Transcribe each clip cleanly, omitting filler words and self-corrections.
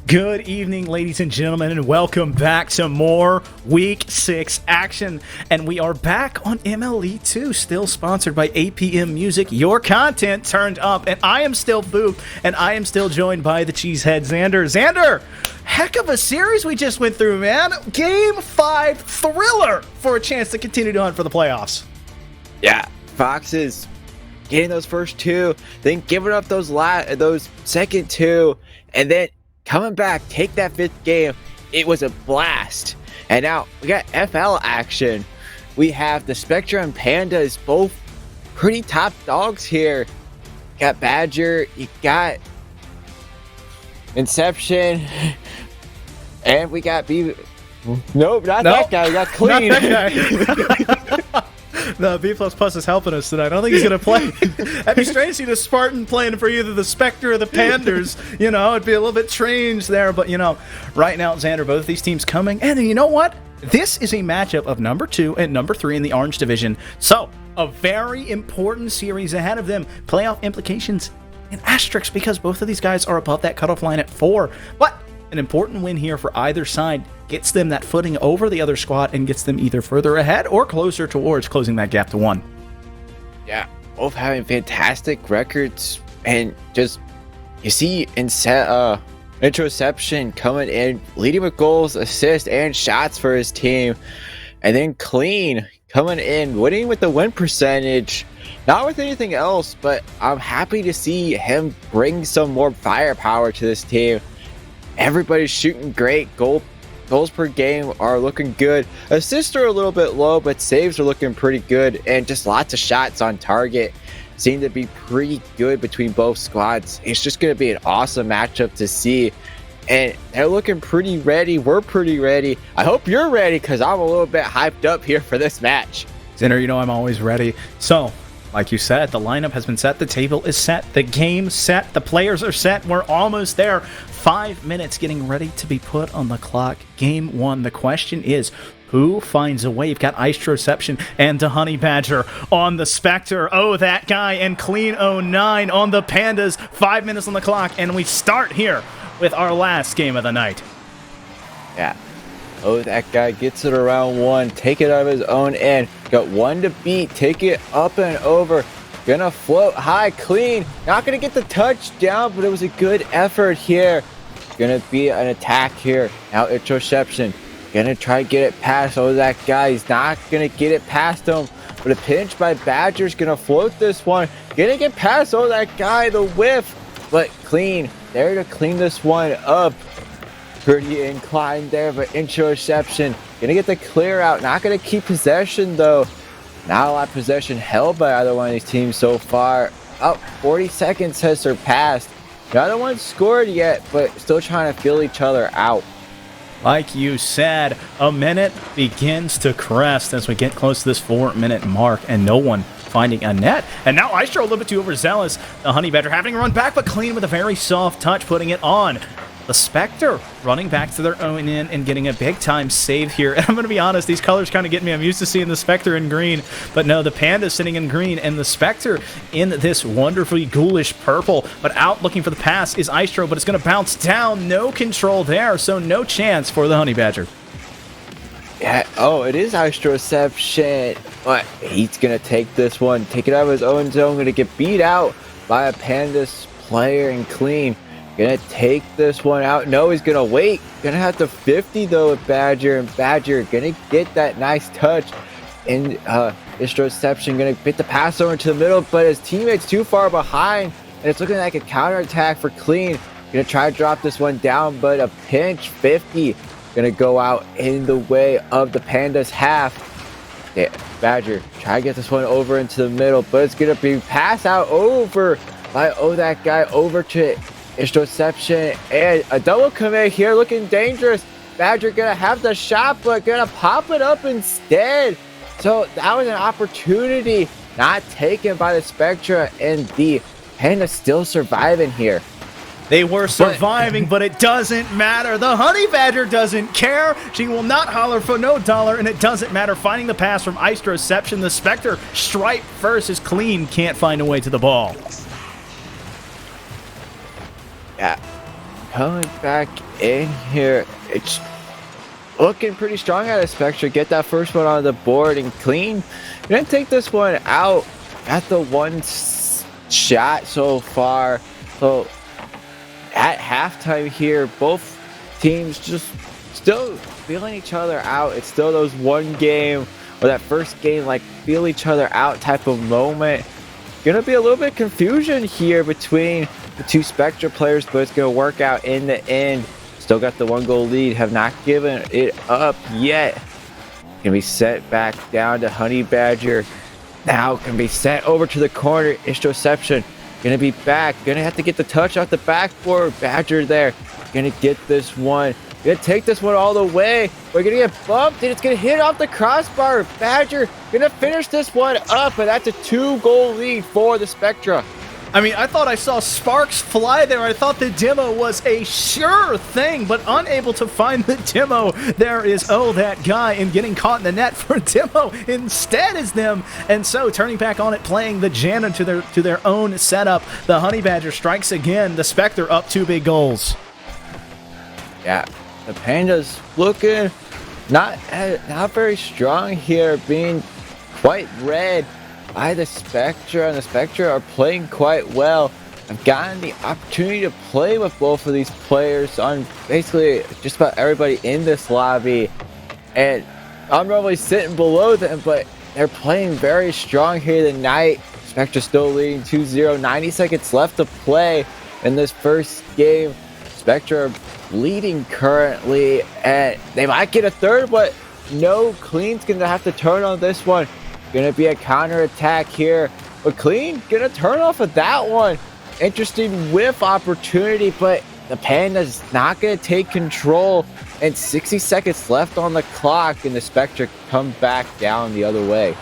Good evening, ladies and gentlemen, and welcome back to more Week 6 action. And we are back on MLE 2, still sponsored by APM Music, your content turned up. And I am still Boop, and I am still joined by the cheesehead Xander. Xander, heck of a series we just went through, man. Game 5 thriller for a chance to continue to hunt for the playoffs. Yeah, Foxes getting those first two, then giving up those second two, and then coming back, take that fifth game. It was a blast. And now we got FL action. We have the Spectre and Pandas, both pretty top dogs here. You got Badger, you got Inception, and we got Nope, that guy. We got Clean. Not that guy. The B++ is helping us tonight. I don't think he's going to play. That'd be strange to see the Spartan playing for either the Spectre or the Pandas. You know, it'd be a little bit strange there. But, you know, right now, Xander, both of these teams coming. And you know what? This is a matchup of number 2 and number 3 in the Orange Division. So, a very important series ahead of them. Playoff implications and asterisks because both of these guys are above that cutoff line at 4. But an important win here for either side gets them that footing over the other squad and gets them either further ahead or closer towards closing that gap to 1. Yeah, both having fantastic records, and just you see Introception coming in, leading with goals, assists, and shots for his team, and then Clean coming in, winning with the win percentage. Not with anything else, but I'm happy to see him bring some more firepower to this team. Everybody's shooting great. Goals per game are looking good. Assists are a little bit low, but saves are looking pretty good. And just lots of shots on target seem to be pretty good between both squads. It's just going to be an awesome matchup to see. And they're looking pretty ready. We're pretty ready. I hope you're ready because I'm a little bit hyped up here for this match. Xander, you know I'm always ready. So, like you said, the lineup has been set. The table is set. The game's set. The players are set. We're almost there. 5 minutes getting ready to be put on the clock. Game 1. The question is, who finds a way? You've got Icetroception and the Honey Badger on the Spectre. Oh, that guy. And Clean 09 on the Pandas. 5 minutes on the clock. And we start here with our last game of the night. Yeah. Oh, that guy gets it around 1. Take it out of his own end. Got 1 to beat. Take it up and over. Gonna float high. Clean. Not gonna get the touchdown, but it was a good effort here. Gonna be an attack here. Now Introception. Gonna try to get it past. Oh, that guy. He's not gonna get it past him. But a pinch by Badger's gonna float this one. Gonna get past. Oh, that guy. The whiff. But Clean. There to clean this one up. Pretty inclined there, but Introception gonna get the clear out. Not gonna keep possession though. Not a lot of possession held by either one of these teams so far. 40 seconds has surpassed. Neither one scored yet, but still trying to feel each other out. Like you said, a minute begins to crest as we get close to this 4-minute mark, and no one finding a net. And now Istro a little bit too overzealous. The Honey Badger having to run back, but Clean with a very soft touch, putting it on. The Spectre running back to their own end and getting a big-time save here. And I'm going to be honest, these colors kind of get me. I'm used to seeing the Spectre in green. But no, the Panda sitting in green and the Spectre in this wonderfully ghoulish purple. But out looking for the pass is Istro, but it's going to bounce down. No control there, so no chance for the Honey Badger. Yeah, oh, it is Icetroception. But he's going to take this one. Take it out of his own zone. Going to get beat out by a Pandas player and Clean. Gonna take this one out. No, he's gonna wait. Gonna have to 50 though with Badger, and Badger gonna get that nice touch. And Introception gonna get the pass over into the middle, but his teammate's too far behind, and it's looking like a counterattack for Clean. Gonna try to drop this one down, but a pinch 50 gonna go out in the way of the Pandas half. Yeah, Badger try to get this one over into the middle, but it's gonna be pass out over by that guy over to Introception, and a double commit here looking dangerous. Badger gonna have the shot, but gonna pop it up instead. So that was an opportunity not taken by the Spectre, and the Panda still surviving here. They were surviving, but it doesn't matter. The Honey Badger doesn't care. She will not holler for no dollar, and it doesn't matter. Finding the pass from Icetroception, the Spectre stripe first is Clean. Can't find a way to the ball. Yeah, coming back in here. It's looking pretty strong out of Spectre. Get that first one on the board and clean. Gonna take this one out at the one shot so far. So at halftime here, both teams just still feeling each other out. It's still those one game or that first game, like feel each other out type of moment. Gonna be a little bit of confusion here between the two Spectre players, but it's gonna work out in the end. Still got the 1-goal lead, have not given it up yet. Can be sent back down to Honey Badger. Now can be sent over to the corner. Interception. Gonna be back. Gonna have to get the touch off the backboard. Badger there. Gonna get this one. Gonna take this one all the way. We're gonna get bumped and it's gonna hit off the crossbar. Badger gonna finish this one up, and that's a 2-goal lead for the Spectra. I mean, I thought I saw sparks fly there. I thought the demo was a sure thing, but unable to find the demo. There is, oh, that guy, and getting caught in the net for demo instead is them. And so turning back on it, playing the Janna to their own setup. The Honey Badger strikes again. The Spectre up 2 big goals. Yeah, the Pandas looking not very strong here, being quite red by the Spectre, and the Spectre are playing quite well. I've gotten the opportunity to play with both of these players on basically just about everybody in this lobby, and I'm normally sitting below them, but they're playing very strong here tonight. Spectre still leading 2-0, 90 seconds left to play in this first game. Spectre leading currently, and they might get a third, but no, Clean's gonna have to turn on this one. Gonna be a counter attack here, but Clean gonna turn off of that one. Interesting whiff opportunity, but the Panda's not gonna take control, and 60 seconds left on the clock, and the Spectre come back down the other way.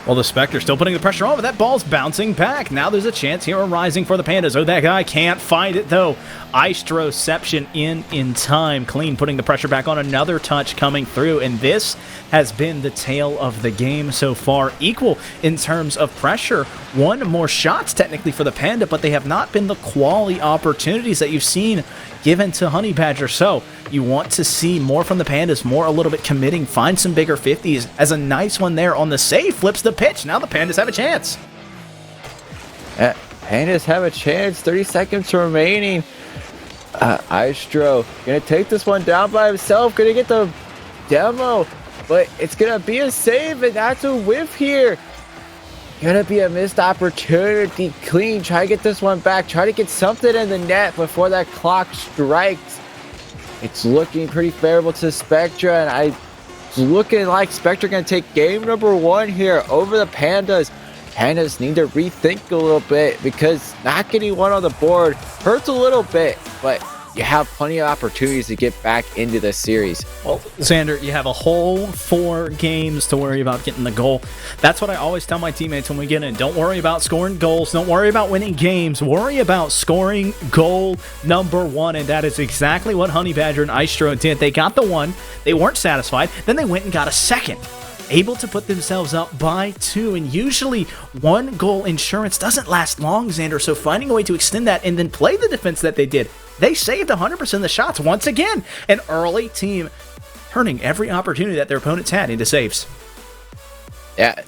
Well, the Spectre still putting the pressure on, but that ball's bouncing back. Now there's a chance here arising for the Pandas. Oh, that guy can't find it, though. Istroception in time. Clean putting the pressure back on. Another touch coming through, and this has been the tale of the game so far. Equal in terms of pressure. One more shots, technically, for the Panda, but they have not been the quality opportunities that you've seen given to Honey Badger. So you want to see more from the Pandas, more a little bit committing, find some bigger 50s, as a nice one there on the save, flips the pitch. Now the Pandas have a chance. Pandas have a chance, 30 seconds remaining. Istro gonna take this one down by himself, gonna get the demo, but it's gonna be a save, and that's a whiff here. Gonna be a missed opportunity. Clean, try to get this one back, try to get something in the net before that clock strikes. It's looking pretty favorable to Spectre, and it's looking like Spectre gonna take game number 1 here over the Pandas. Pandas need to rethink a little bit, because not getting one on the board hurts a little bit, but you have plenty of opportunities to get back into this series. Well, Xander, you have a whole 4 games to worry about getting the goal. That's what I always tell my teammates when we get in. Don't worry about scoring goals. Don't worry about winning games. Worry about scoring goal number 1, and that is exactly what Honey Badger and Istro did. They got the 1. They weren't satisfied. Then they went and got a second. Able to put themselves up by 2, and usually 1-goal insurance doesn't last long, Xander, so finding a way to extend that and then play the defense that they did. They saved 100% of the shots once again. An early team turning every opportunity that their opponents had into saves. Yeah,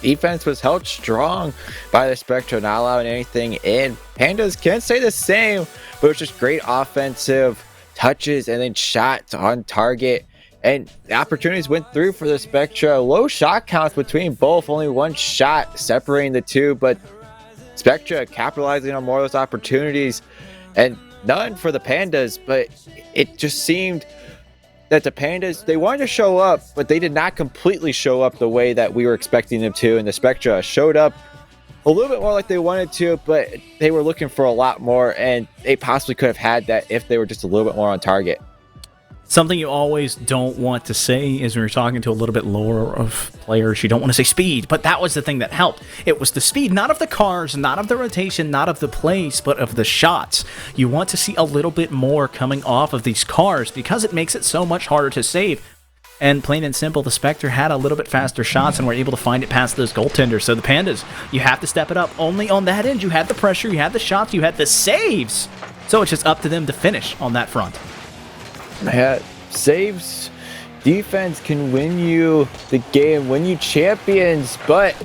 defense was held strong by the Spectre, not allowing anything in. Pandas can say the same, but it was just great offensive touches and then shots on target. And the opportunities went through for the Spectra. Low shot counts between both, only 1 shot separating the two, but Spectra capitalizing on more of those opportunities, and none for the Pandas. But it just seemed that the Pandas, they wanted to show up, but they did not completely show up the way that we were expecting them to, and the Spectra showed up a little bit more like they wanted to, but they were looking for a lot more, and they possibly could have had that if they were just a little bit more on target. Something you always don't want to say is when you're talking to a little bit lower of players, you don't want to say speed, but that was the thing that helped. It was the speed, not of the cars, not of the rotation, not of the place, but of the shots. You want to see a little bit more coming off of these cars because it makes it so much harder to save. And plain and simple, the Spectre had a little bit faster shots and were able to find it past those goaltenders. So the Pandas, you have to step it up. Only on that end, you had the pressure, you had the shots, you had the saves. So it's just up to them to finish on that front. Yeah, saves defense can win you the game, win you champions, but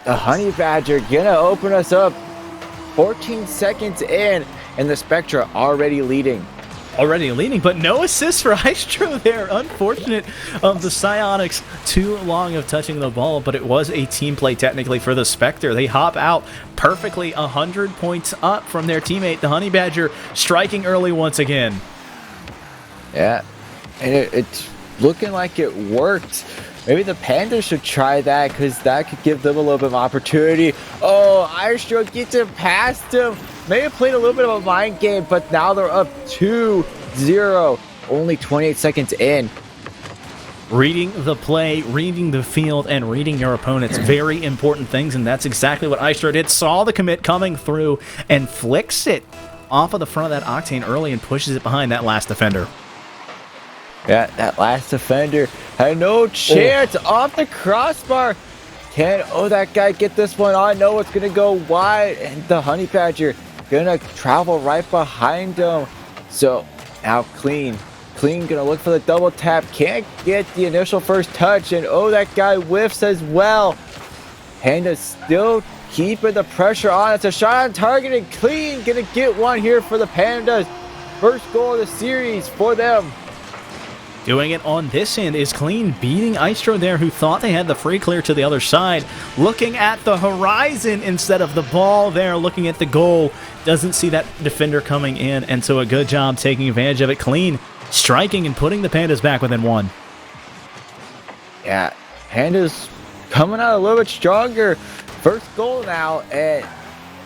the Honey Badger gonna open us up 14 seconds in, and the Spectre already leading. But no assists for Maestro there. Unfortunate of the Psionics, too long of touching the ball, but it was a team play technically for the Spectre. They hop out perfectly 100 points up from their teammate, the Honey Badger, striking early once again. Yeah, and it's looking like it worked. Maybe the Pandas should try that, because that could give them a little bit of opportunity. Oh, Maestro gets it past him. Maybe played a little bit of a mind game, but now they're up 2-0. Only 28 seconds in. Reading the play, reading the field, and reading your opponents. Very important things, and that's exactly what Maestro did. Saw the commit coming through and flicks it off of the front of that Octane early and pushes it behind that last defender. Yeah, that last defender had no chance off the crossbar. Can that guy get this one on? No, it's going to go wide, and the Honey Badger going to travel right behind him. So now Clean going to look for the double tap. Can't get the initial first touch, and that guy whiffs as well. Pandas still keeping the pressure on. It's a shot on target, and Clean going to get one here for the Pandas. First goal of the series for them. Doing it on this end is Clean, beating Maestro there, who thought they had the free clear to the other side. Looking at the horizon instead of the ball there, looking at the goal. Doesn't see that defender coming in, and so a good job taking advantage of it. Clean striking and putting the Pandas back within one. Yeah, Pandas coming out a little bit stronger. First goal now, and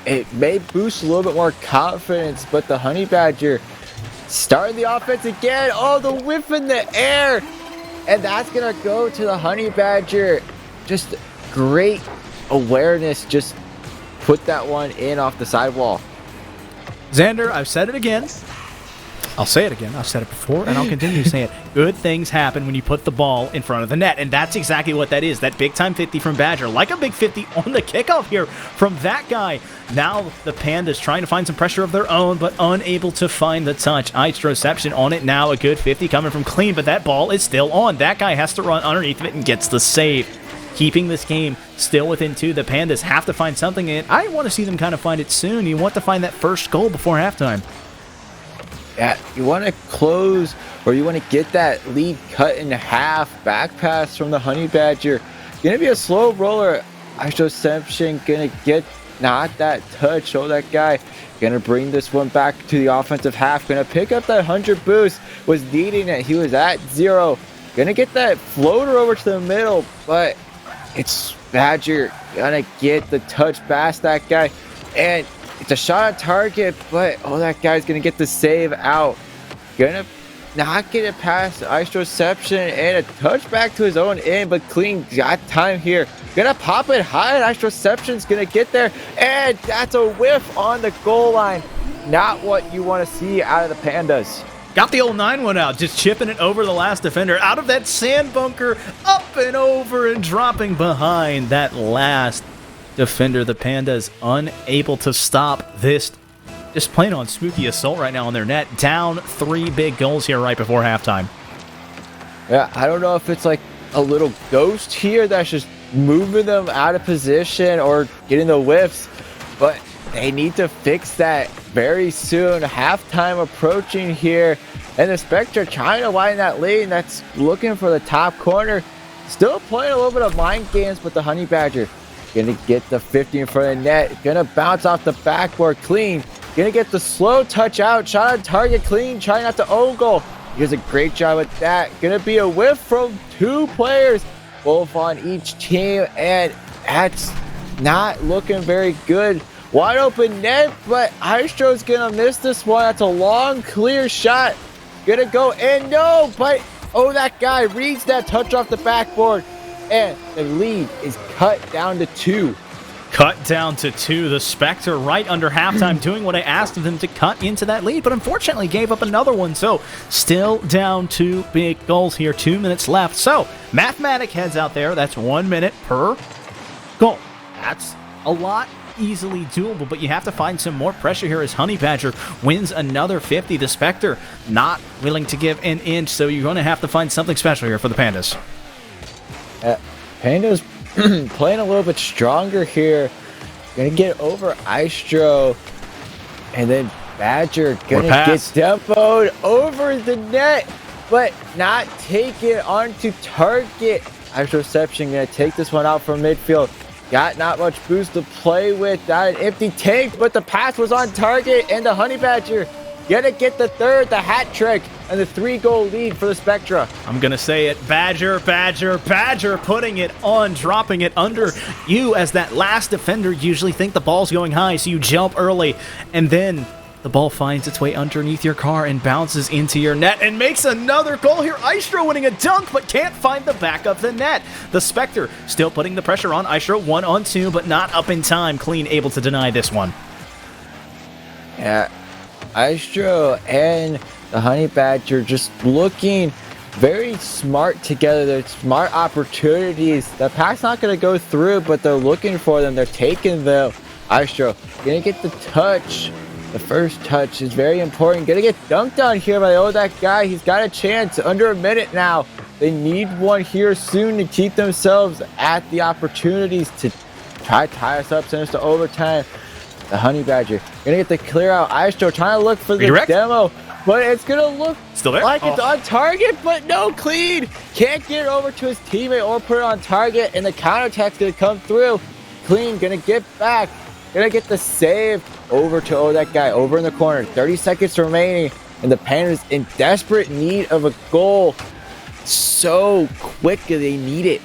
it may boost a little bit more confidence, but the Honey Badger starting the offense again. Oh, the whiff in the air. And that's going to go to the Honey Badger. Just great awareness. Just put that one in off the sidewall. Xander, I've said it again. I'll say it again. I've said it before, and I'll continue to say it. Good things happen when you put the ball in front of the net, and that's exactly what that is. That big-time 50 from Badger. Like a big 50 on the kickoff here from that guy. Now the Pandas trying to find some pressure of their own, but unable to find the touch. Reception on it now. A good 50 coming from Clean, but that ball is still on. That guy has to run underneath of it and gets the save. Keeping this game still within two. The Pandas have to find something in it. I want to see them kind of find it soon. You want to find that first goal before halftime. Yeah, you want to close, or you want to get that lead cut in half. Back pass from the Honey Badger. Gonna be a slow roller. Reception gonna get not that touch. That guy gonna bring this one back to the offensive half. Gonna pick up that 100 boost. Was needing it. He was at 0. Gonna get that floater over to the middle, but it's Badger gonna get the touch past that guy, and it's a shot on target, but that guy's gonna get the save out. Gonna not get it past Reception, and a touch back to his own end, but Clean got time here. Gonna pop it high, and Reception's gonna get there, and that's a whiff on the goal line. Not what you want to see out of the Pandas. Got the old 9-1 out, just chipping it over the last defender. Out of that sand bunker, up and over and dropping behind that last defender. The Pandas unable to stop this. Just playing on spooky assault right now on their net. Down 3 big goals here right before halftime. Yeah, I don't know if it's like a little ghost here that's just moving them out of position or getting the whiffs, but they need to fix that very soon. Halftime approaching here, and the Spectre trying to widen that lead. That's looking for the top corner. Still playing a little bit of mind games, but the Honey Badger gonna get the 50 in front of the net. Gonna bounce off the backboard. Clean. Gonna get the slow touch out. Shot on target. Clean. Trying not to own goal. He does a great job with that. Gonna be a whiff from 2 players, both on each team, and that's not looking very good. Wide open net, but Maestro's gonna miss this one. That's a long, clear shot. Gonna go in. No, but that guy reads that touch off the backboard, and the lead is cut down to 2. Cut down to 2. The Spectre right under halftime doing what I asked of them to cut into that lead, but unfortunately gave up another one. So still down 2 big goals here. 2 minutes left. So Mathematic heads out there. That's 1 minute per goal. That's a lot easily doable, but you have to find some more pressure here as Honey Badger wins another 50. The Spectre not willing to give an inch, so you're going to have to find something special here for the Pandas. Pandas playing a little bit stronger here. Gonna get over Istro, and then Badger gonna get demoed over the net, but not take it onto target. Istroception gonna take this one out from midfield. Got not much boost to play with. Got an empty tank, but the pass was on target, and the Honey Badger gonna get the third, the hat trick, and the 3-goal lead for the Spectra. I'm gonna say it, Badger, Badger, Badger, putting it on, dropping it under. You, as that last defender, usually think the ball's going high, so you jump early, and then the ball finds its way underneath your car and bounces into your net and makes another goal here. Istro winning a dunk, but can't find the back of the net. The Spectre still putting the pressure on. Istro 1-on-2, but not up in time. Clean able to deny this one. Yeah, Istro and the Honey Badger just looking very smart together. They're smart opportunities. The pack's not going to go through, but they're looking for them. They're taking them. Istro going to get the touch. The first touch is very important. Gonna get dunked on here by that guy. He's got a chance. Under a minute now. They need one here soon to keep themselves at the opportunities to try to tie us up, send us to overtime. The Honey Badger gonna get the clear out. Istro trying to look for the demo, but it's gonna look still there? Like it's on target, but no, Clean can't get it over to his teammate or put it on target, and the counterattack's gonna come through. Clean gonna get back. Gonna get the save over to that guy over in the corner. 30 seconds remaining, and the Pandas in desperate need of a goal. So quick they need it.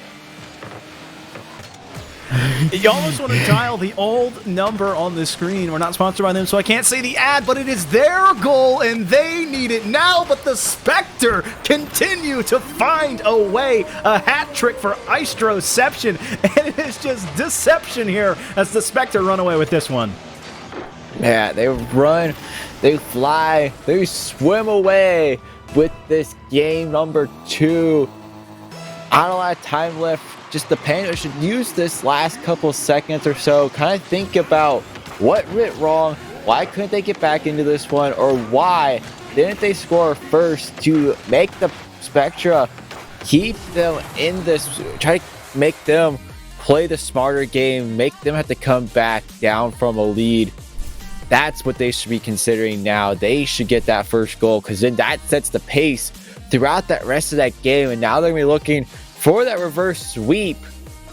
You almost want to dial the old number on the screen. We're not sponsored by them, so I can't say the ad, but it is their goal, and they need it now. But the Spectre continue to find a way. A hat trick for Istroception, and it is just deception here as the Spectre run away with this one. Yeah, they run, they fly, they swim away with this game number 2. Not a lot of time left. Just the Pandas should use this last couple seconds or so, kind of think about what went wrong, why couldn't they get back into this one, or why didn't they score first to make the Spectra keep them in this, try to make them play the smarter game, make them have to come back down from a lead. That's what they should be considering now. They should get that first goal, because then that sets the pace throughout that rest of that game, and now they're going to be looking for that reverse sweep,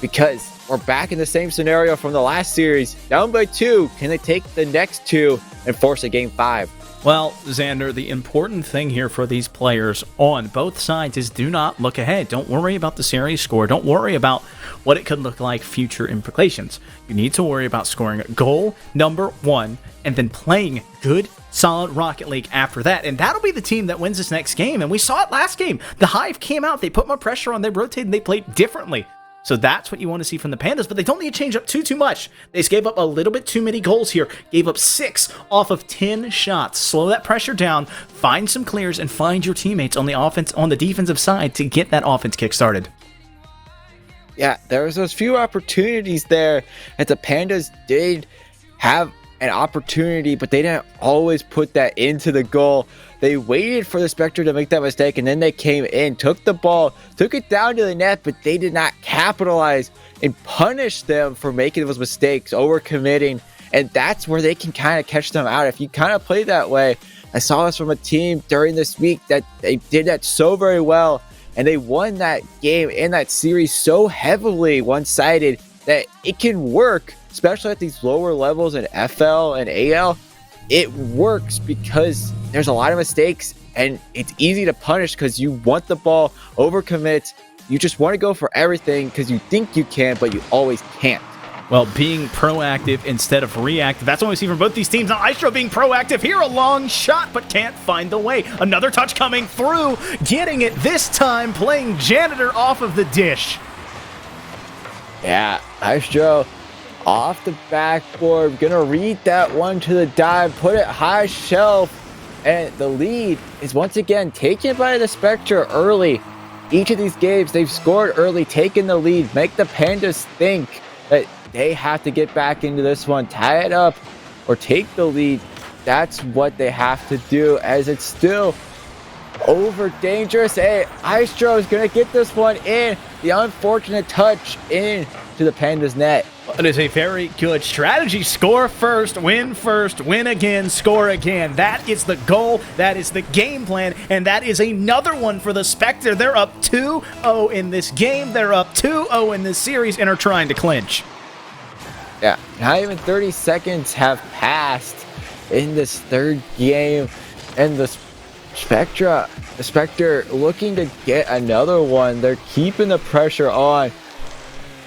because we're back in the same scenario from the last series. Down by 2. Can they take the next 2 and force a game 5? Well, Xander, the important thing here for these players on both sides is do not look ahead. Don't worry about the series score. Don't worry about what it could look like, future implications. You need to worry about scoring goal number 1 and then playing good, solid Rocket League after that. And that'll be the team that wins this next game. And we saw it last game. The Hive came out. They put more pressure on. They rotated. They played differently. So that's what you want to see from the Pandas, but they don't need to change up too much. They gave up a little bit too many goals here. Gave up 6 off of 10 shots. Slow that pressure down, find some clears, and find your teammates on the defensive side to get that offense kick-started. Yeah, there was those few opportunities there that the Pandas did have an opportunity, but they didn't always put that into the goal. They waited for the Spectre to make that mistake, and then they came in, took the ball, took it down to the net, but they did not capitalize and punish them for making those mistakes, overcommitting, and that's where they can kind of catch them out. If you kind of play that way, I saw this from a team during this week that they did that so very well, and they won that game in that series so heavily one-sided that it can work, especially at these lower levels in FL and AL. It works because there's a lot of mistakes and it's easy to punish because you want the ball, overcommit. You just want to go for everything because you think you can, but you always can't. Well, being proactive instead of reactive. That's what we see from both these teams. Now, Istro being proactive here. A long shot, but can't find the way. Another touch coming through. Getting it this time. Playing janitor off of the dish. Yeah, Istro off the backboard. Gonna read that one to the dive. Put it high shelf. And the lead is once again taken by the Spectre early. Each of these games, they've scored early, taken the lead, make the Pandas think that they have to get back into this one, tie it up, or take the lead. That's what they have to do, as it's still over dangerous. Hey, Aistro is going to get this one in. The unfortunate touch in to the Pandas net. It is a very good strategy. Score first, win again, score again. That is the goal. That is the game plan. And that is another one for the Spectre. They're up 2-0 in this game. They're up 2-0 in this series and are trying to clinch. Yeah, not even 30 seconds have passed in this third game. And the Spectre looking to get another one. They're keeping the pressure on.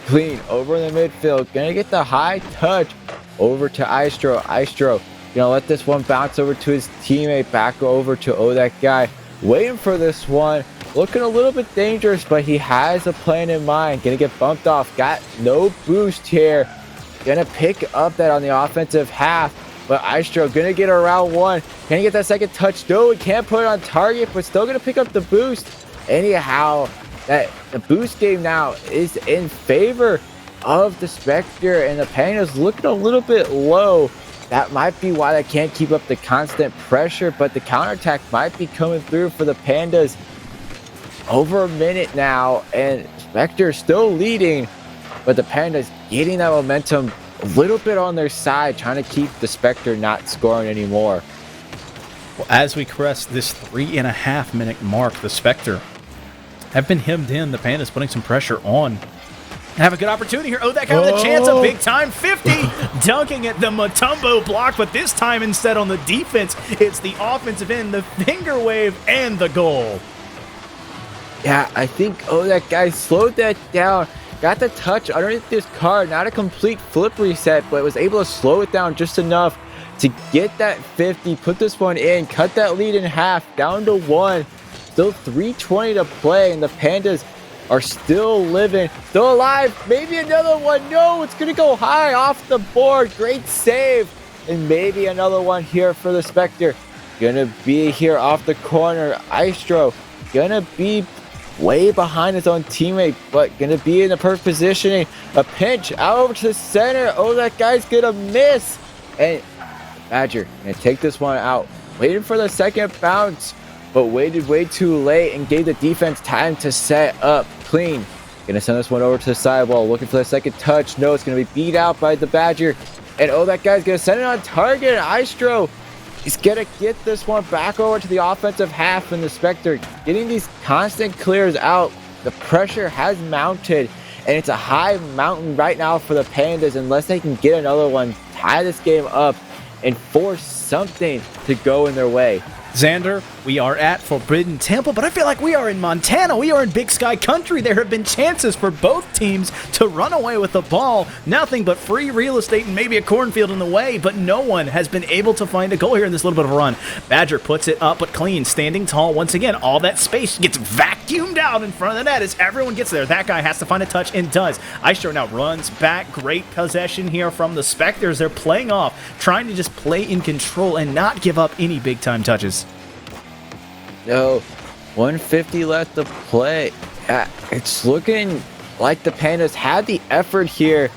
Clean over in the midfield, gonna get the high touch over to Aistro. Aistro gonna let this one bounce over to his teammate, back over to that guy, waiting for this one, looking a little bit dangerous, but he has a plan in mind. Gonna get bumped off, got no boost here, gonna pick up that on the offensive half, but Aistro gonna get around one, gonna get that second touch. No, he can't put it on target, but still gonna pick up the boost. Anyhow, that the boost game now is in favor of the Spectre, and the Pandas looking a little bit low. That might be why they can't keep up the constant pressure, but the counterattack might be coming through for the Pandas. Over a minute now, and Spectre still leading, but the Pandas getting that momentum a little bit on their side, trying to keep the Spectre not scoring anymore. Well, as we crest this 3.5 minute mark, the Spectre have been hemmed in. The Pandas putting some pressure on. Have a good opportunity here. Oh, that guy with a chance, a big time 50, dunking at the Mutombo block, but this time instead on the defense, it's the offensive end, the finger wave, and the goal. Yeah, I think, that guy slowed that down, got the touch underneath this card, not a complete flip reset, but was able to slow it down just enough to get that 50, put this one in, cut that lead in half, down to 1. Still 3:20 to play, and the Pandas are still living, still alive. Maybe another one. No, it's going to go high off the board. Great save. And maybe another one here for the Spectre. Going to be here off the corner. Aistro going to be way behind his own teammate, but going to be in the perfect positioning. A pinch out over to the center. Oh, that guy's going to miss. And Badger going to take this one out. Waiting for the second bounce, but waited way too late and gave the defense time to set up. Clean. Gonna send this one over to the sidewall, looking for the second touch. No, it's gonna be beat out by the Badger. And that guy's gonna send it on target. Aistro is gonna get this one back over to the offensive half, and the Spectre getting these constant clears out. The pressure has mounted, and it's a high mountain right now for the Pandas unless they can get another one, tie this game up, and force something to go in their way. Xander, we are at Forbidden Temple, but I feel like we are in Montana. We are in Big Sky Country. There have been chances for both teams to run away with the ball. Nothing but free real estate and maybe a cornfield in the way, but no one has been able to find a goal here in this little bit of a run. Badger puts it up, but clean, standing tall once again. All that space gets vacuumed out in front of the net as everyone gets there. That guy has to find a touch and does. Aistro now runs back. Great possession here from the Spectres. They're playing off, trying to just play in control and not give up any big-time touches. No, 150 left to play. It's looking like the Pandas had the effort here.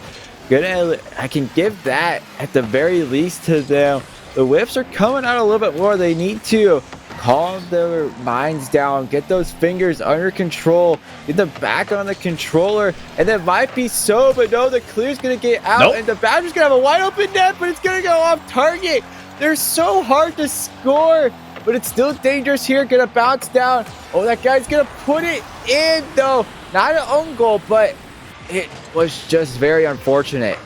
I can give that at the very least to them. The whips are coming out a little bit more. They need to calm their minds down, get those fingers under control, get them back on the controller, and that might be so, but no, the clear's gonna get out, and the Badger's gonna have a wide open net, but it's gonna go off target. They're so hard to score, but it's still dangerous here. Gonna bounce down. Oh, that guy's gonna put it in, though. Not an own goal, but it was just very unfortunate.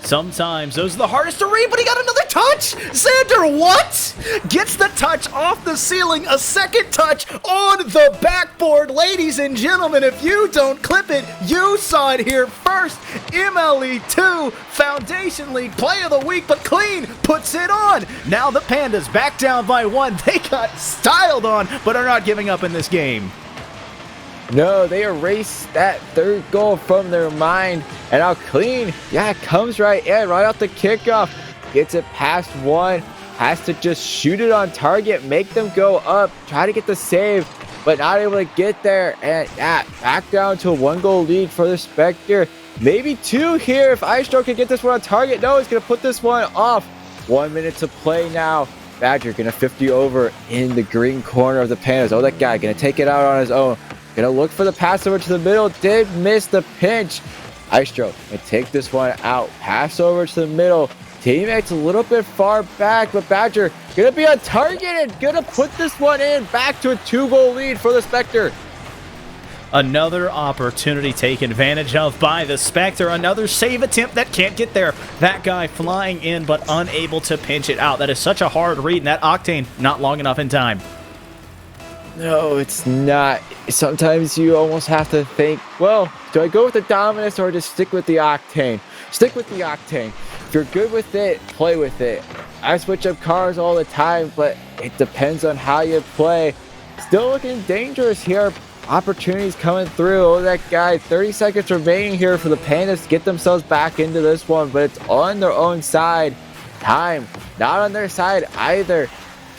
Sometimes those are the hardest to read, but he got another touch. Xander, what? Gets the touch off the ceiling, a second touch on the backboard. Ladies and gentlemen, if you don't clip it, you saw it here first. MLE 2 Foundation League Play of the Week, but clean puts it on. Now the Pandas back down by 1. They got styled on, but are not giving up in this game. No, they erased that third goal from their mind. And now clean. Yeah, it comes right in, right off the kickoff. Gets it past 1. Has to just shoot it on target, make them go up, try to get the save, but not able to get there. And yeah, back down to a 1-goal lead for the Spectre. maybe 2 here if Aistro can get this one on target. No, he's going to put this one off. 1 minute to play now. Badger going to 50 over in the green corner of the Pandas. Oh, that guy going to take it out on his own. Going to look for the pass over to the middle. Did miss the pinch. Aistro going to take this one out. Pass over to the middle. Teammates a little bit far back, but Badger going to be on target and going to put this one in. Back to a 2-goal lead for the Spectre. Another opportunity taken advantage of by the Spectre. Another save attempt that can't get there. That guy flying in but unable to pinch it out. That is such a hard read, and that Octane not long enough in time. No, it's not. Sometimes you almost have to think, well, do I go with the Dominus or just stick with the Octane? Stick with the Octane. If you're good with it, play with it. I switch up cars all the time, but it depends on how you play. Still looking dangerous here. Opportunities coming through. Oh, that guy. 30 seconds remaining here for the Pandas to get themselves back into this one, but it's on their own side. Time not on their side either.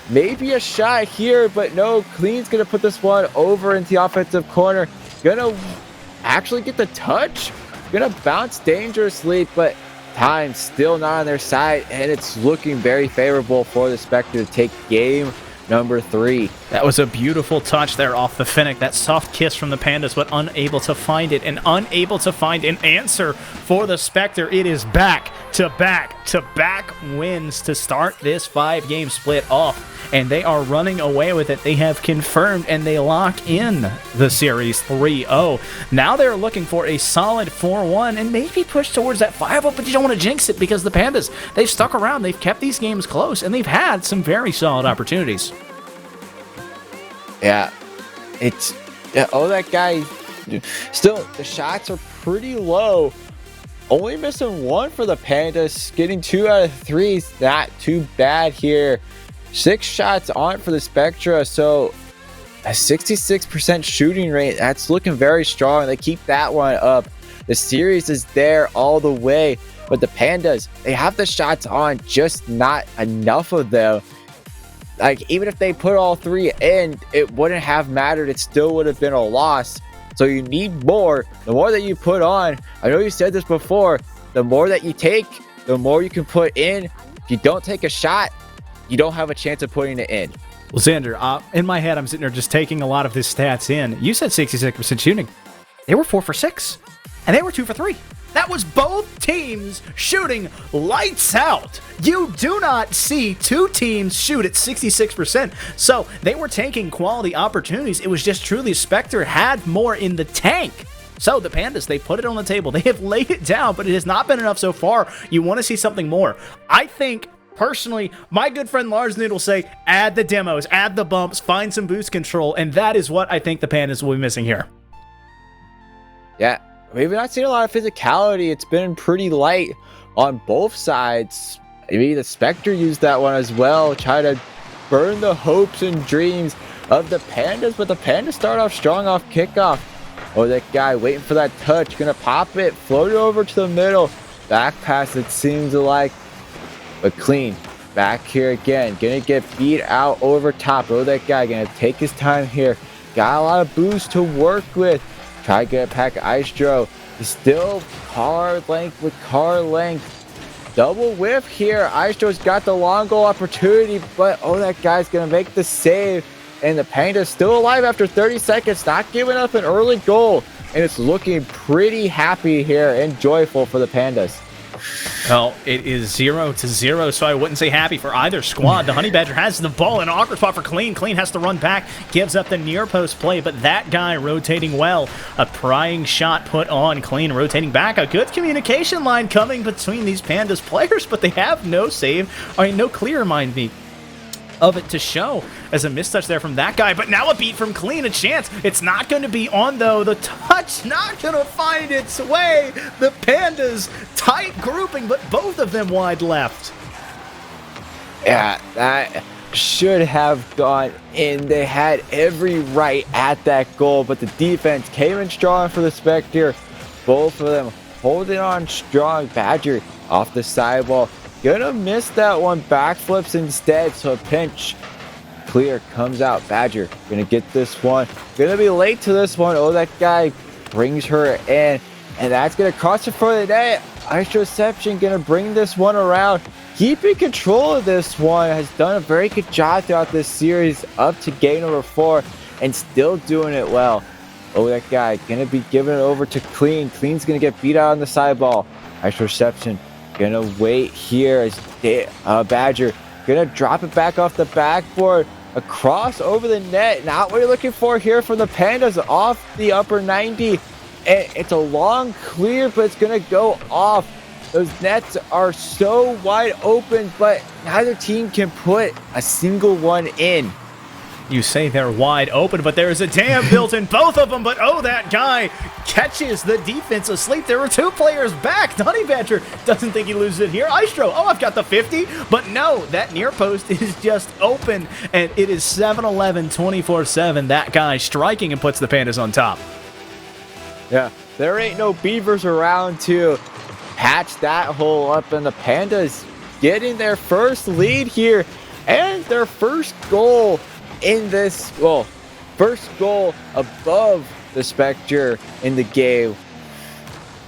Maybe a shot here, but no. Clean's going to put this one over into the offensive corner. Gonna actually get the touch. Gonna bounce dangerously, but time still not on their side, and it's looking very favorable for the Spectre to take game number 3. That was a beautiful touch there off the Fennec. That soft kiss from the Pandas, but unable to find it and unable to find an answer for the Spectre. It is back to back wins to start this 5-game split off, and they are running away with it. They have confirmed, and they lock in the series 3-0. Now they're looking for a solid 4-1 and maybe push towards that 5-0, but you don't want to jinx it because the Pandas, they've stuck around, they've kept these games close, and they've had some very solid opportunities. Yeah, it's... oh, that guy... Still, the shots are pretty low. Only missing 1 for the Pandas. Getting 2 out of 3 is not too bad here. 6 shots on for the Spectra, so a 66% shooting rate. That's looking very strong. They keep that one up. The series is there all the way, but the Pandas, they have the shots on, just not enough of them. Like, even if they put all 3 in, it wouldn't have mattered. It still would have been a loss. So you need more. The more that you put on, I know you said this before, the more that you take, the more you can put in. If you don't take a shot, you don't have a chance of putting it in. Well, Xander, in my head, I'm sitting there just taking a lot of this stats in. You said 66% shooting. They were 4 for 6, and they were 2 for 3. That was both teams shooting lights out. You do not see 2 teams shoot at 66%. So they were taking quality opportunities. It was just truly Spectre had more in the tank. So the Pandas, they put it on the table. They have laid it down, but it has not been enough so far. You want to see something more. I think, personally, my good friend Lars Nood will say, add the demos, add the bumps, find some boost control, and that is what I think the Pandas will be missing here. Yeah. We've not seen a lot of physicality. It's been pretty light on both sides. Maybe the Spectre used that one as well. Try to burn the hopes and dreams of the Pandas, but the Pandas start off strong off kickoff. Oh, that guy waiting for that touch. Gonna pop it, float it over to the middle. Back pass, it seems like. But clean. Back here again. Gonna get beat out over top. Oh, that guy gonna take his time here. Got a lot of boost to work with. Try to get a pack of Aistro. Still car length with car length. Double whiff here. Aistro's got the long goal opportunity, but oh, that guy's going to make the save. And the Panda's still alive after 30 seconds, not giving up an early goal. And it's looking pretty happy here and joyful for the Pandas. Well, it is 0-0, so I wouldn't say happy for either squad. The Honey Badger has the ball, an awkward spot for Clean. Clean has to run back, gives up the near post play, but that guy rotating well. A prying shot put on Clean, rotating back. A good communication line coming between these Pandas players, but they have no save, no clear, mind me, of it to show as a mistouch there from that guy, but now a beat from Clean, a chance. It's not going to be on, though. The touch not going to find its way. The Pandas tight grouping, but both of them wide left. Yeah, that should have gone in. They had every right at that goal, but the defense came in strong for the Spectre. Both of them holding on strong. Badger off the sidewall. Gonna miss that one. Backflips instead, so a pinch. Clear comes out. Badger gonna get this one. Gonna be late to this one. Oh, that guy brings her in. And that's going to cross it for the net. Reception going to bring this one around. Keeping control of this one. Has done a very good job throughout this series up to game number 4. And still doing it well. Oh, that guy going to be giving it over to Clean. Clean's going to get beat out on the side ball. Reception going to wait here as Badger going to drop it back off the backboard. Across over the net. Not what you're looking for here from the Pandas off the upper 90. And it's a long clear, but it's going to go off. Those nets are so wide open, but neither team can put a single one in. You say they're wide open, but there's a dam built in both of them. But oh, that guy catches the defense asleep. There were 2 players back. Honey Badger doesn't think he loses it here. Aistro, oh, I've got the 50. But no, that near post is just open. And it is 7-11, 24-7. That guy striking and puts the Pandas on top. Yeah, there ain't no Beavers around to patch that hole up. And the Pandas getting their first lead here. And their first goal in this, well, first goal above the Spectre in the game.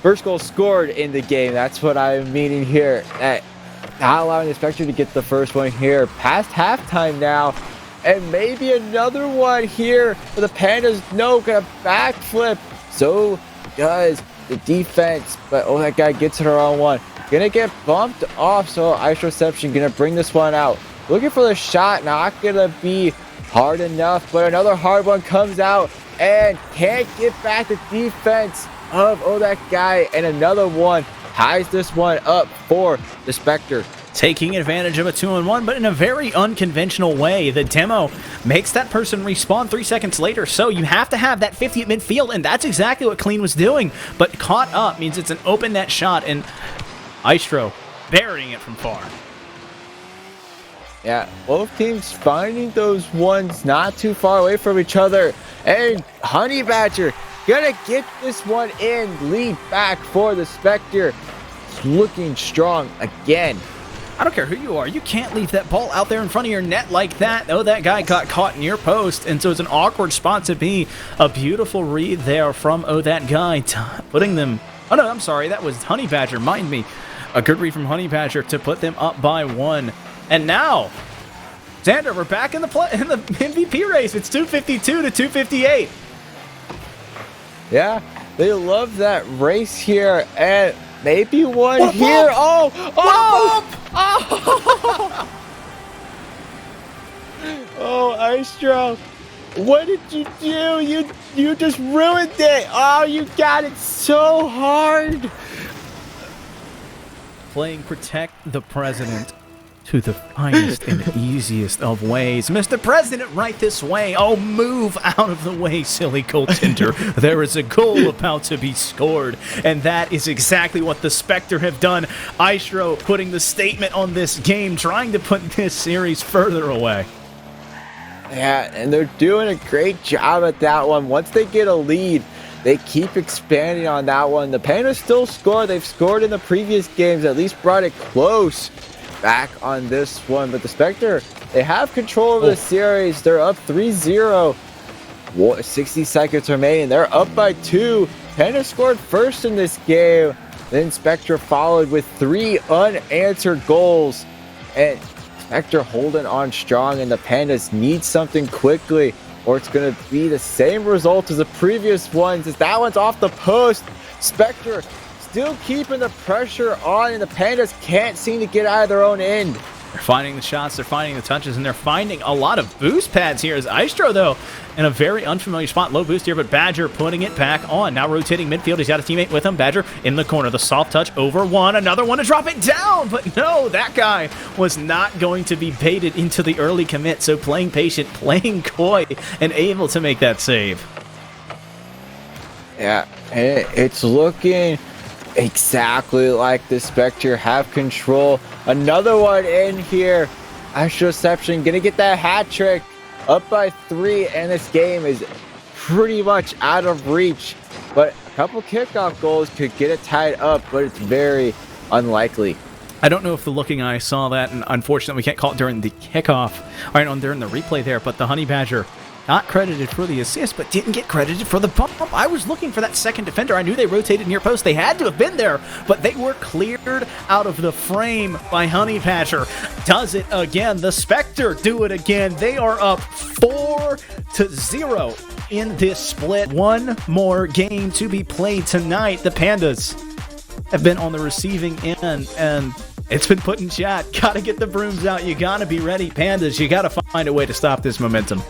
First goal scored in the game. That's what I'm meaning here. Not allowing the Spectre to get the first one here. Past halftime now. And maybe another one here for the Pandas. No, gonna backflip. So does the defense. But oh, that guy gets it around one. Gonna get bumped off. So Reception gonna bring this one out. Looking for the shot. Not gonna be hard enough, but another hard one comes out and can't get back the defense of that guy, and another one ties this one up for the Spectre. Taking advantage of a 2-on-1, but in a very unconventional way. The demo makes that person respawn 3 seconds later, so you have to have that 50 at midfield, and that's exactly what Clean was doing. But caught up means it's an open net shot, and Aistro burying it from far. Yeah, both teams finding those ones not too far away from each other. And Honey Badger gonna get this one in. Lead back for the Spectre. It's looking strong again. I don't care who you are. You can't leave that ball out there in front of your net like that. Oh, that guy got caught near post, and so it's an awkward spot to be. A beautiful read there from that guy. Putting them... Oh, no, I'm sorry. That was Honey Badger. Mind me. A good read from Honey Badger to put them up by 1. And now, Xander, we're back in the MVP race. It's 252 to 258. Yeah, they love that race here, and maybe one here. Oh! Oh, Aistro, what did you do? You just ruined it. Oh, you got it so hard. Playing Protect the President to the finest and easiest of ways. Mr. President, right this way. Oh, move out of the way, silly goaltender. There is a goal about to be scored, and that is exactly what the Spectre have done. Aistro putting the statement on this game, trying to put this series further away. Yeah, and they're doing a great job at that one. Once they get a lead, they keep expanding on that one. The Pandas still score. They've scored in the previous games, at least brought it close back on this one. But the Spectre, they have control over the series. They're up 3-0. 60 seconds remaining. They're up by 2. Pandas scored first in this game. Then Spectre followed with 3 unanswered goals. And Spectre holding on strong, and the Pandas need something quickly, or it's going to be the same result as the previous ones, as that one's off the post. Spectre still keeping the pressure on, and the Pandas can't seem to get out of their own end. They're finding the shots, they're finding the touches, and they're finding a lot of boost pads here. As Aistro, though, in a very unfamiliar spot. Low boost here, but Badger putting it back on. Now rotating midfield. He's got a teammate with him. Badger in the corner. The soft touch over one. Another one to drop it down. But no, that guy was not going to be baited into the early commit. So playing patient, playing coy, and able to make that save. Yeah, it's looking exactly like the Spectre have control. Another one in here. Reception gonna get that hat trick. Up by 3, and this game is pretty much out of reach. But a couple kickoff goals could get it tied up, but it's very unlikely. I don't know if the looking eye saw that, and unfortunately we can't call it during the kickoff. All right, during the replay there, but the Honey Badger got credited for the assist, but didn't get credited for the bump. I was looking for that second defender. I knew they rotated near post. They had to have been there, but they were cleared out of the frame by Honey Badger. Does it again. The Spectre do it again. They are up 4-0 in this split. One more game to be played tonight. The Pandas have been on the receiving end, and it's been put in chat. Gotta get the brooms out. You gotta be ready, Pandas. You gotta find a way to stop this momentum.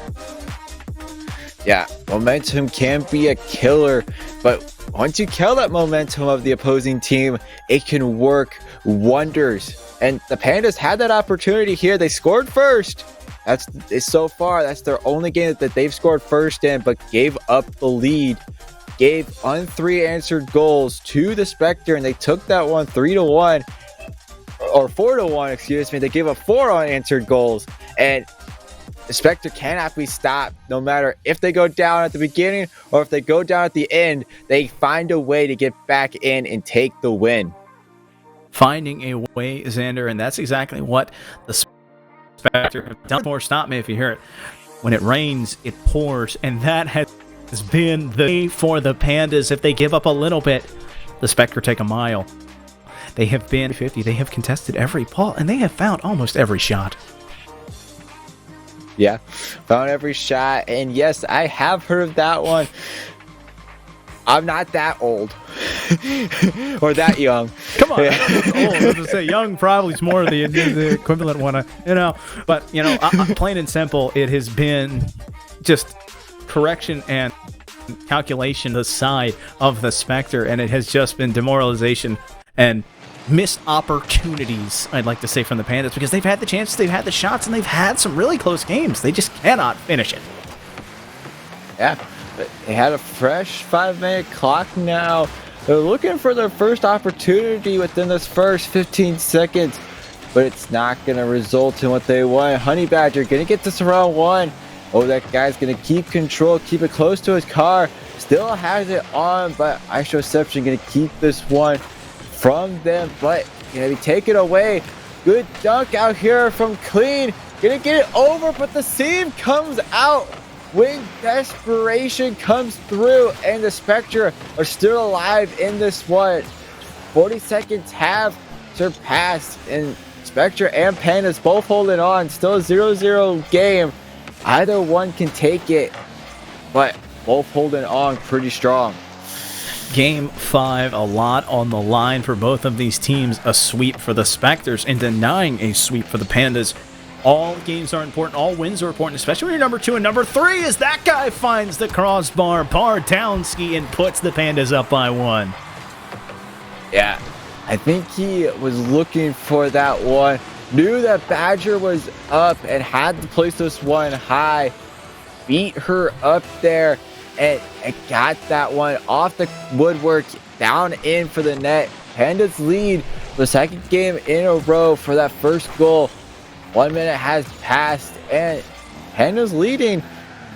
Yeah, momentum can be a killer, but once you kill that momentum of the opposing team, it can work wonders. And the Pandas had that opportunity here. They scored first. So far, that's their only game that they've scored first in, but gave up the lead. Gave unanswered goals to the Spectre, and they took that one 3-1. Or 4-1, excuse me. They gave up 4 unanswered goals, and the Spectre cannot be stopped. No matter if they go down at the beginning or if they go down at the end, they find a way to get back in and take the win. Finding a way, Xander, and that's exactly what the Spectre have done. More, stop me if you hear it. When it rains, it pours, and that has been the way for the Pandas. If they give up a little bit, the Spectre take a mile. They have been 50. They have contested every ball, and they have found almost every shot. Yeah, found every shot. And yes, I have heard of that one. I'm not that old or that young. Come on, old. I was gonna say young probably is more the equivalent one, But plain and simple, it has been just correction and calculation the side of the Spectre, and it has just been demoralization and missed opportunities, I'd like to say, from the Pandas, because they've had the chances, they've had the shots, and they've had some really close games. They just cannot finish it. Yeah, but they had a fresh 5-minute clock now. They're looking for their first opportunity within this first 15 seconds, but it's not going to result in what they want. Honey Badger going to get this around 1. Oh, that guy's going to keep control, keep it close to his car. Still has it on, but Isoception going to keep this one from them, but gonna be taken away. Good dunk out here from Clean. Gonna get it over, but the seam comes out when desperation comes through, and the Spectre are still alive in this one. 40 seconds have surpassed, and Spectre and Pandas both holding on. Still a 0-0 game. Either one can take it, but both holding on pretty strong. Game 5, a lot on the line for both of these teams. A sweep for the Spectres and denying a sweep for the Pandas. All games are important. All wins are important, especially when you're number 2 and number 3, as that guy finds the crossbar. Bardowski and puts the Pandas up by 1. Yeah, I think he was looking for that one. Knew that Badger was up and had to place this one high. Beat her up there. And got that one off the woodwork, down in for the net. Pandas lead the second game in a row for that first goal. 1 minute has passed, and Pandas leading.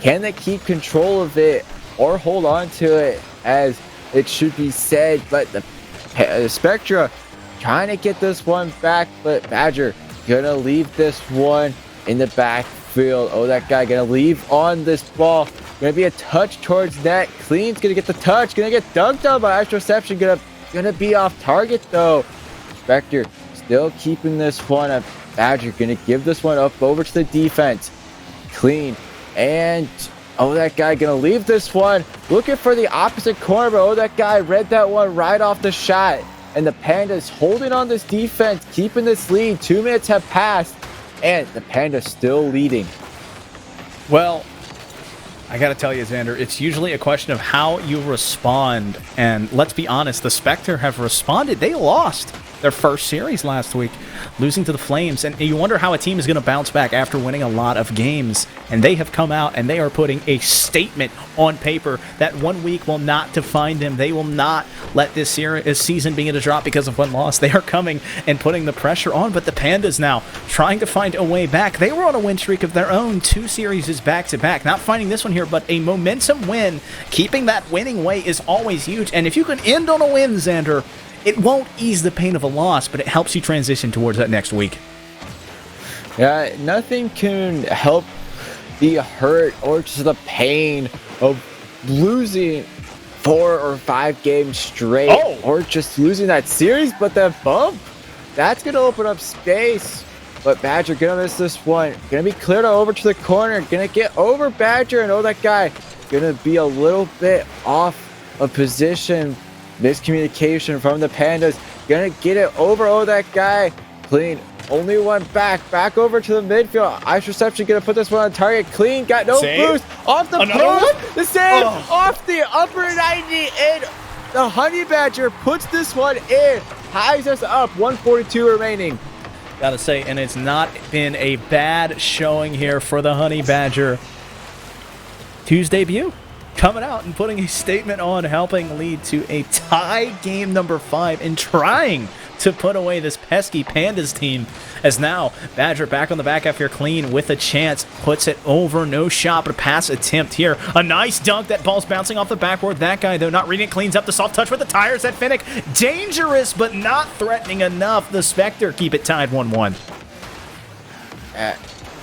Can they keep control of it or hold on to it, as it should be said? But the Spectre trying to get this one back, but Badger gonna leave this one in the backfield. Oh, that guy gonna leave on this ball. Gonna be a touch towards net. Clean's gonna get the touch. Gonna get dunked on by Astroception. Gonna be off target though. Spectre still keeping this one up. Badger gonna give this one up over to the defense. Clean. And oh, that guy gonna leave this one. Looking for the opposite corner, but oh, that guy read that one right off the shot. And the Pandas holding on this defense, keeping this lead. 2 minutes have passed, and the Pandas still leading. Well, I gotta tell you, Xander, it's usually a question of how you respond. And let's be honest, the Spectre have responded. They lost their first series last week, losing to the Flames. And you wonder how a team is going to bounce back after winning a lot of games. And they have come out and they are putting a statement on paper that 1 week will not define them. They will not let this season begin to drop because of one loss. They are coming and putting the pressure on. But the Pandas now trying to find a way back. They were on a win streak of their own, 2 series back-to-back. Not finding this one here, but a momentum win. Keeping that winning way is always huge. And if you can end on a win, Xander, it won't ease the pain of a loss, but it helps you transition towards that next week. Yeah, nothing can help the hurt or just the pain of losing 4 or 5 games straight, or just losing that series. But the bump, that's going to open up space. But Badger going to miss this one. Going to be cleared over to the corner. Going to get over Badger, and that guy going to be a little bit off of position. Miscommunication from the Pandas. Going to get it over that guy. Clean. Only one back over to the midfield. Ice Reception gonna put this one on target. Clean, got no boost. Off the post, the save, off the upper 90, and the Honey Badger puts this one in. Ties us up, 142 remaining. Gotta say, and it's not been a bad showing here for the Honey Badger. Tuesday debut, coming out and putting a statement on, helping lead to a tie game number 5 and trying to put away this pesky Pandas team, as now Badger back on the back after Clean with a chance, puts it over, no shot, but a pass attempt here. A nice dunk, that ball's bouncing off the backboard. That guy, though, not reading it, cleans up the soft touch with the tires at Finnick. Dangerous, but not threatening enough. The Spectre keep it tied 1-1.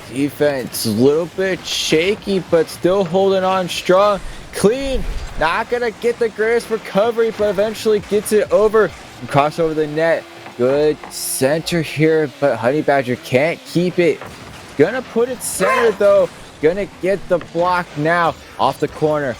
Defense, a little bit shaky, but still holding on strong. Clean, not gonna get the greatest recovery, but eventually gets it over. Cross over the net. Good center here, but Honey Badger can't keep it. Gonna put it center though. Gonna get the block now off the corner.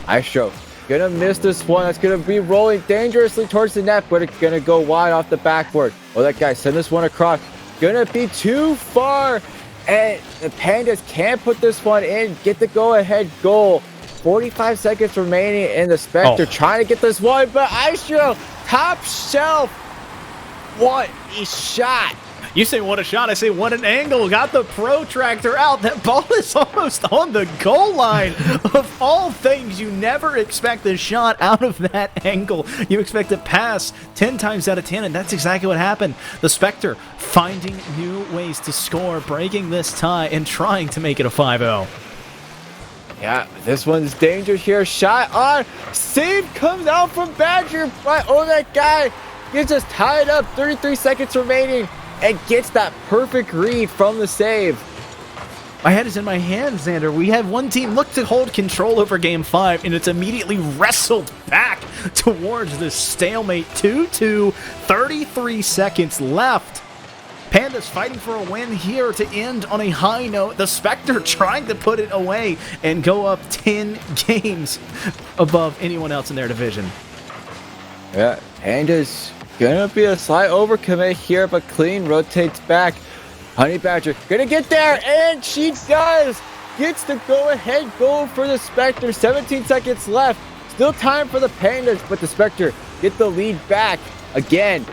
Istro gonna miss this one. That's gonna be rolling dangerously towards the net, but it's gonna go wide off the backboard. That guy send this one across. Gonna be too far, and the Pandas can't put this one in. Get the go-ahead goal. 45 seconds remaining, and the Spectre trying to get this one, but Istro, top shelf. What a shot. You say what a shot, I say what an angle. Got the protractor out. That ball is almost on the goal line. Of all things, you never expect a shot out of that angle. You expect a pass 10 times out of 10, and that's exactly what happened. The Spectre finding new ways to score, breaking this tie, and trying to make it a 5-0. Yeah, this one's dangerous here. Shot on. Save comes out from Badger, but that guy gets us tied up. 33 seconds remaining and gets that perfect read from the save. My head is in my hands, Xander. We have one team look to hold control over Game 5, and it's immediately wrestled back towards this stalemate. 2-2, 33 seconds left. Pandas fighting for a win here to end on a high note. The Spectre trying to put it away and go up 10 games above anyone else in their division. Yeah, Pandas gonna be a slight overcommit here, but Clean rotates back. Honey Badger gonna get there, and she does! Gets the go-ahead goal for the Spectre. 17 seconds left. Still time for the Pandas, but the Spectre get the lead back again.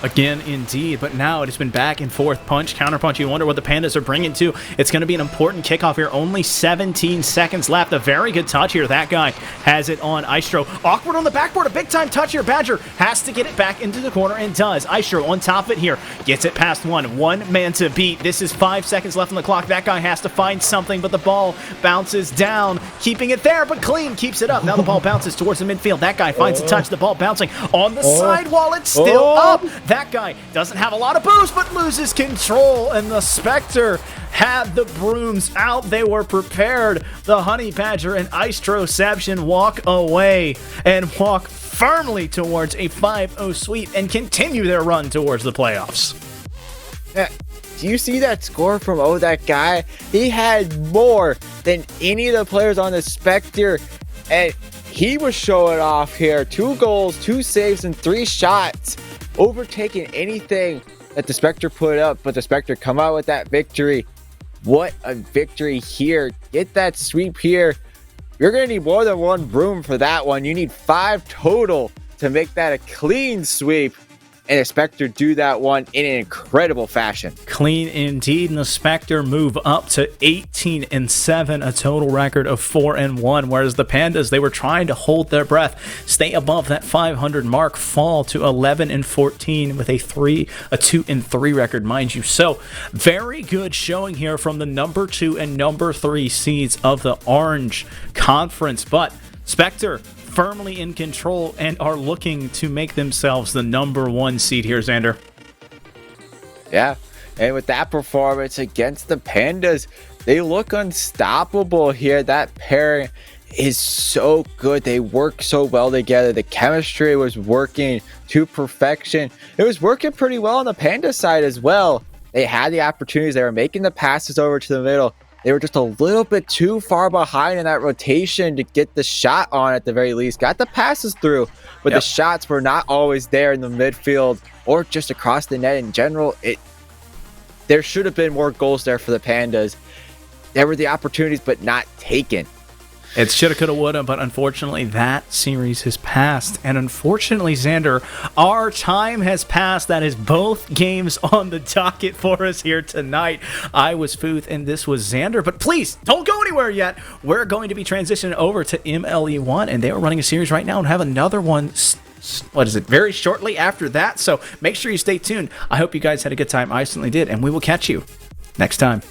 Again, indeed, but now it has been back and forth, punch, counter punch. You wonder what the Pandas are bringing to. It's going to be an important kickoff here. Only 17 seconds left. A very good touch here. That guy has it on Istro. Awkward on the backboard. A big-time touch here. Badger has to get it back into the corner and does. Istro on top of it here. Gets it past one. One man to beat. This is 5 seconds left on the clock. That guy has to find something, but the ball bounces down, keeping it there, but Clean keeps it up. Now the ball bounces towards the midfield. That guy finds a touch. The ball bouncing on the sidewall. It's still up. That guy doesn't have a lot of boost, but loses control, and the Spectre had the brooms out. They were prepared. The Honey Badger and Istroception walk away and walk firmly towards a 5-0 sweep and continue their run towards the playoffs. Do you see that score from that guy? He had more than any of the players on the Spectre, and he was showing off here. 2 goals, 2 saves, and 3 shots. Overtaking anything that the Spectre put up, but the Spectre come out with that victory. What a victory here. Get that sweep here. You're going to need more than 1 broom for that one. You need 5 total to make that a clean sweep. And the Spectre do that one in an incredible fashion. Clean indeed, and the Spectre move up to 18-7, a total record of 4-1, whereas the Pandas, they were trying to hold their breath, stay above that 500 mark, fall to 11-14 with a 2-3 record, mind you. So, very good showing here from the number 2 and number 3 seeds of the Orange Conference, but Spectre firmly in control and are looking to make themselves the number 1 seed here, Xander. Yeah, And with that performance against the Pandas, they look unstoppable here. That pairing is so good. They work so well together. The chemistry was working to perfection. It was working pretty well on the Panda side as well. They had the opportunities. They were making the passes over to the middle. They were just a little bit too far behind in that rotation to get the shot on at the very least. Got the passes through, but the shots were not always there in the midfield or just across the net in general. There should have been more goals there for the Pandas. There were the opportunities, but not taken. It shoulda, coulda, woulda, but unfortunately that series has passed. And unfortunately, Xander, our time has passed. That is both games on the docket for us here tonight. I was Futh and this was Xander. But please, don't go anywhere yet. We're going to be transitioning over to MLE1, and they are running a series right now and have another one very shortly after that. So make sure you stay tuned. I hope you guys had a good time. I certainly did, and we will catch you next time.